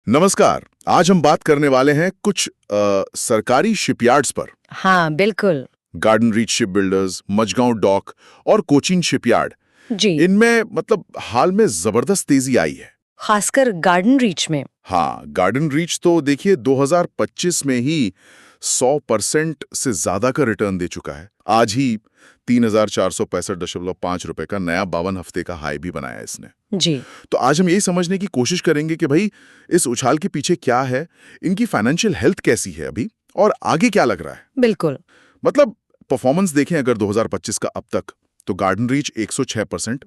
नमस्कार। आज हम बात करने वाले हैं कुछ सरकारी शिपयार्ड्स पर। हाँ बिल्कुल। Garden Reach Shipbuilders, Mazagon Dock और कोचीन शिपयार्ड। जी। इनमें मतलब हाल में जबरदस्त तेजी आई है। खासकर गार्डन रीच में। हाँ, गार्डन रीच तो देखिए 2025 में ही 100% से ज्यादा का रिटर्न दे चुका है। आज ही 3,465.5 रुपए का नया 52 हफ्ते का हाई भी बनाया इसने। जी। तो आज हम यही समझने की कोशिश करेंगे कि भाई इस उछाल के पीछे क्या है, इनकी फाइनेंशियल हेल्थ कैसी है अभी और आगे क्या लग रहा है। बिल्कुल। मतलब परफॉर्मेंस देखें अगर 2025 का अब तक, तो गार्डन रीच 106%,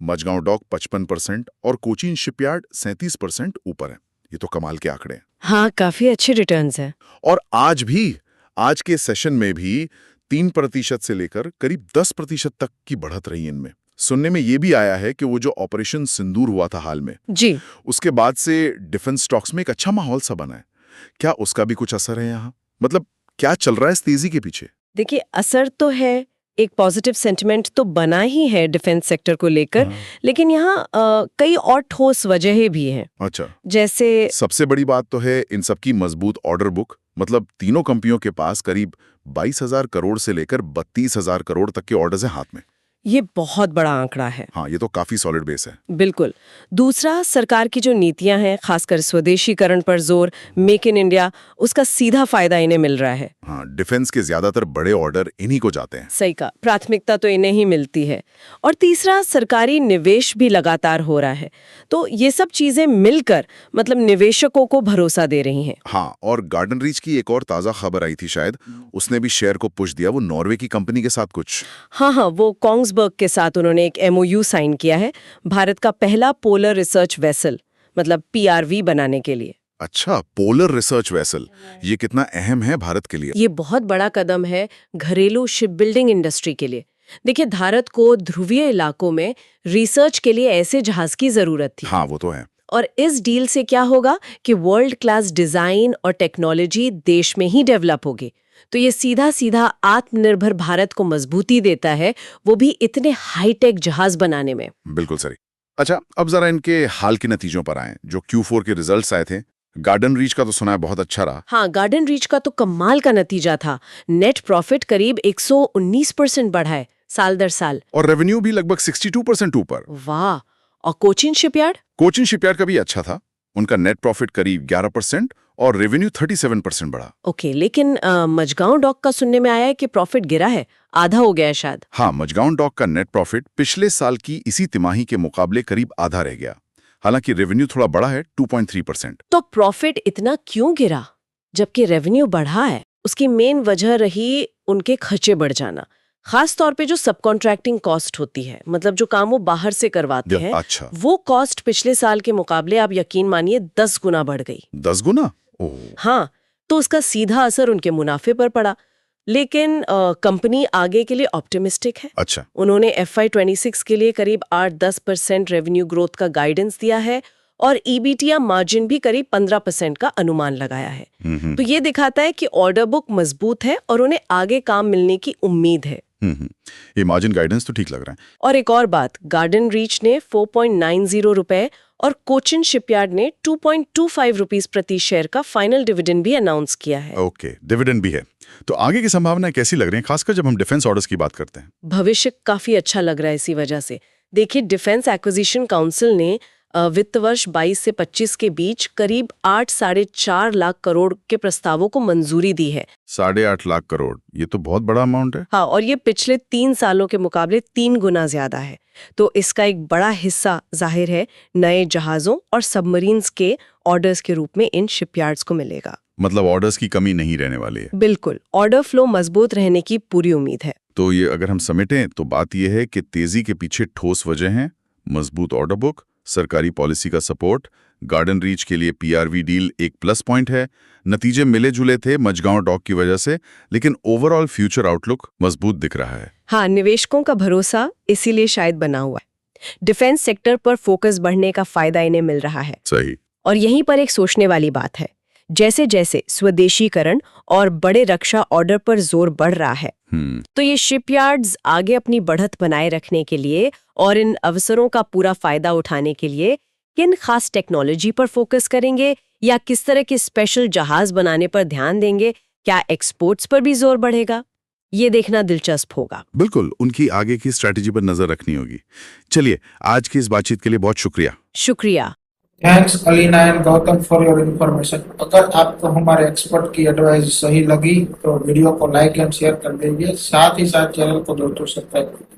मझगांव डॉक 55% और कोचीन शिपयार्ड 37% ऊपर है। ये तो कमाल के आंकड़े हैं। हाँ, काफी अच्छे रिटर्न्स हैं। और आज के सेशन में भी 3% से लेकर करीब 10% तक की बढ़त रही इनमें। सुनने में ये भी आया है कि वो जो ऑपरेशन सिंदूर हुआ था हाल में, जी। उसके बाद से डिफेंस स्टॉक्स में एक अच्छा माहौल सा बना है। क्या उसका भी कुछ असर है यहाँ? मतलब क्या चल रहा है इस तेजी के पीछे? देखिए, असर तो है, एक पॉजिटिव सेंटिमेंट तो बना ही है डिफेंस सेक्टर को लेकर। लेकिन यहाँ कई और ठोस वजहें भी हैं। अच्छा, जैसे सबसे बड़ी बात तो है इन सबकी मजबूत ऑर्डर बुक। मतलब तीनों कंपनियों के पास करीब 22,000 करोड़ से लेकर 32,000 करोड़ तक के ऑर्डर्स हैं हाथ में। ये बहुत बड़ा आंकड़ा है। हाँ, ये तो काफी सॉलिड बेस है। बिल्कुल। दूसरा, सरकार की जो नीतियां हैं, खासकर स्वदेशीकरण पर जोर, मेक इन इंडिया, उसका सीधा फायदा इन्हें मिल रहा है। हाँ, डिफेंस के ज्यादातर बड़े ऑर्डर इन्हीं को जाते हैं। सही कहा, प्राथमिकता तो इन्हें ही मिलती है। और तीसरा, सरकारी निवेश भी लगातार हो रहा है। तो ये सब चीजें मिलकर मतलब निवेशकों को भरोसा दे रही हैं। हाँ, और गार्डन रीच की एक और ताजा खबर आई थी, शायद उसने भी शेयर को पुश दिया। वो नॉर्वे की कंपनी के साथ कुछ। हाँ, वो कोंग्सबर्ग के साथ उन्होंने एक MOU साइन किया है, भारत का पहला पोलर रिसर्च वेसल मतलब PRV बनाने के लिए। अच्छा, पोलर रिसर्च वेसल, ये कितना अहम है भारत के लिए? ये बहुत बड़ा कदम है घरेलू शिप बिल्डिंग इंडस्ट्री के लिए। देखिए, भारत को ध्रुवीय इलाकों में रिसर्च के लिए ऐसे जहाज की जरूरत थी। हाँ, वो तो है। और इस डील से क्या होगा कि वर्ल्ड क्लास डिजाइन और टेक्नोलॉजी देश में ही डेवलप होगी। तो ये सीधा सीधा आत्मनिर्भर भारत को मजबूती देता है, वो भी इतने हाईटेक जहाज बनाने में। बिल्कुल सही। अच्छा, अब जरा इनके हाल के नतीजों पर आएं। जो Q4 के रिजल्ट्स आए थे, गार्डन रीच का तो सुना है बहुत अच्छा रहा। हाँ, गार्डन रीच का तो कमाल का नतीजा था। नेट प्रॉफिट करीब 119% बढ़ा है साल दर साल। और रेवेन्यू भी लगभग 62% ऊपर। वाह। और कोचीन शिपयार्ड? कोचीन शिपयार्ड का भी अच्छा था। उनका नेट प्रॉफिट करीब 11% और रेवेन्यू 37% बढ़ा। ओके, लेकिन मझगांव डॉक का सुनने में आया है कि प्रॉफिट गिरा है, आधा हो गया है शायद। हाँ, मझगांव डॉक का नेट प्रॉफिट पिछले साल की इसी तिमाही के मुकाबले करीब आधा रह गया। हालांकि रेवेन्यू थोड़ा बढ़ा है, 2.3%। तो प्रॉफिट इतना क्यों गिरा जबकि रेवेन्यू बढ़ा है? उसकी मेन वजह रही उनके खर्चे बढ़ जाना, खास तौर पे जो सब कॉन्ट्रैक्टिंग कॉस्ट होती है, मतलब जो काम वो बाहर से करवाते हैं। अच्छा, वो कॉस्ट पिछले साल के मुकाबले आप यकीन मानिए 10 गुना बढ़ गई। 10 गुना? ओह। हाँ, तो उसका सीधा असर उनके मुनाफे पर पड़ा। लेकिन कंपनी आगे के लिए ऑप्टिमिस्टिक है। अच्छा। उन्होंने FY26 के लिए करीब 8-10% रेवेन्यू ग्रोथ का गाइडेंस दिया है और EBITDA मार्जिन भी करीब 15% का अनुमान लगाया है। तो ये दिखाता है कि ऑर्डर बुक मजबूत है और उन्हें आगे काम मिलने की उम्मीद है। ये मार्जिन गाइडेंस तो ठीक लग रहा है। और एक और बात, गार्डन रीच ने 4.90 रुपए और कोचिन शिपयार्ड ने 2.25 रुपीस प्रति शेयर का फाइनल डिविडेंड भी अनाउंस किया है। ओके, डिविडेंड भी है। तो आगे की संभावनाएं कैसी लग रही हैं, खासकर जब हम डिफेंस ऑर्डर्स की बात करते हैं? भविष्य काफी अच्छा लग रहा है इसी वजह से। देखिए, डिफेंस एक्विजिशन काउंसिल ने वित्त वर्ष 22 से 25 के बीच करीब 8-4.5 लाख करोड़ के प्रस्तावों को मंजूरी दी है। 8.5 लाख करोड़, ये तो बहुत बड़ा अमाउंट है। हाँ, और ये पिछले 3 सालों के मुकाबले 3 गुना ज्यादा है। तो इसका एक बड़ा हिस्सा जाहिर है नए जहाजों और सबमरीन्स के ऑर्डर्स के रूप में इन शिपयार्ड्स को मिलेगा। मतलब ऑर्डर्स की कमी नहीं रहने वाली है। बिल्कुल, ऑर्डर फ्लो मजबूत रहने की पूरी उम्मीद है। तो ये अगर हम समेटें तो बात यह है कि तेजी के पीछे ठोस वजह हैं, मजबूत ऑर्डर बुक, सरकारी पॉलिसी का सपोर्ट, गार्डन रीच के लिए PRV डील एक प्लस पॉइंट है। नतीजे मिले जुले थे मझगांव डॉक की वजह से, लेकिन ओवरऑल फ्यूचर आउटलुक मजबूत दिख रहा है। हाँ, निवेशकों का भरोसा इसीलिए शायद बना हुआ है। डिफेंस सेक्टर पर फोकस बढ़ने का फायदा इन्हें मिल रहा है। सही। और यहीं पर एक सोचने वाली बात है, जैसे जैसे स्वदेशीकरण और बड़े रक्षा ऑर्डर पर जोर बढ़ रहा है, तो ये शिपयार्ड्स आगे अपनी बढ़त बनाए रखने के लिए और इन अवसरों का पूरा फायदा उठाने के लिए किन खास टेक्नोलॉजी पर फोकस करेंगे, या किस तरह के स्पेशल जहाज बनाने पर ध्यान देंगे? क्या एक्सपोर्ट्स पर भी जोर बढ़ेगा? ये देखना दिलचस्प होगा। बिल्कुल, उनकी आगे की स्ट्रैटेजी पर नजर रखनी होगी। चलिए, आज की इस बातचीत के लिए बहुत शुक्रिया। शुक्रिया। Thanks Alina and Gautam for your information. अगर आपको हमारे एक्सपर्ट की एडवाइस सही लगी तो वीडियो को लाइक एंड शेयर कर दीजिए, साथ ही साथ चैनल को दोस्तों सब्सक्राइब कर दीजिए।